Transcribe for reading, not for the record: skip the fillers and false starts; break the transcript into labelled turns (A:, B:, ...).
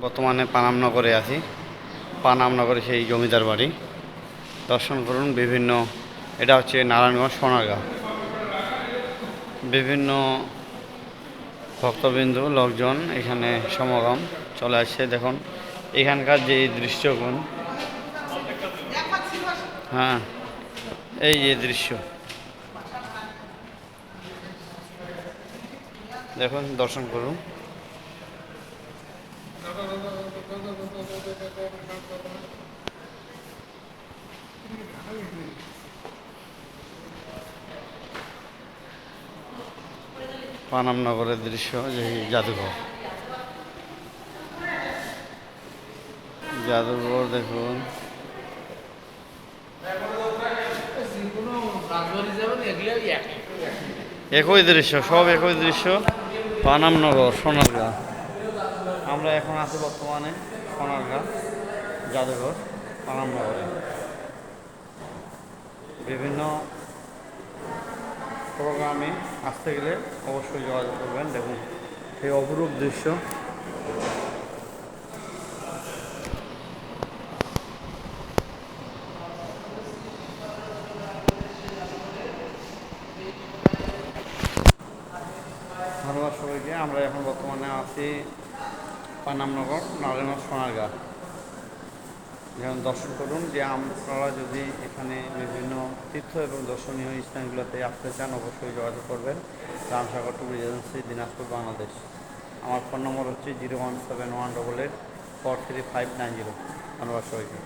A: বর্তমানে পানামনগরে আছি। পানামনগরে সেই জমিদার বাড়ি দর্শন করুন। বিভিন্ন এটা হচ্ছে নারায়ণগঞ্জ সোনারগাঁ। বিভিন্ন ভক্তবিন্দু লোকজন এখানে সমাগম চলে আসছে। দেখুন এখানকার যে দৃশ্যগুণ, হ্যাঁ এই যে দৃশ্য দেখুন, দর্শন করুন। পানামনগরের দৃশ্য, যে জাদুঘর জাদুঘর দেখুন। একই দৃশ্য, সব একই দৃশ্য। পানামনগর সোনারগাঁ। আমরা এখন আছি বর্তমানে সোনারগাঁ জাদুঘর পানামনগরে। বিভিন্ন প্রোগ্রামে আসতে গেলে অবশ্যই যোগাযোগ করবেন। দেখুন সেই অপরূপ দৃশ্য। ধন্যবাদ সবাইকে। আমরা এখন বর্তমানে আছি পানামনগর নারায়ণগঞ্জ সোনারগাঁ। যেমন দর্শন করুন, যে আপনারা যদি এখানে বিভিন্ন তীর্থ এবং দর্শনীয় স্থানগুলোতে আসতে চান অবশ্যই যোগাযোগ করবেন। Ramsagar tour agency, Dinajpur, Bangladesh. আমার ফোন নম্বর হচ্ছে 0171888435590। ধন্যবাদ সবাইকে।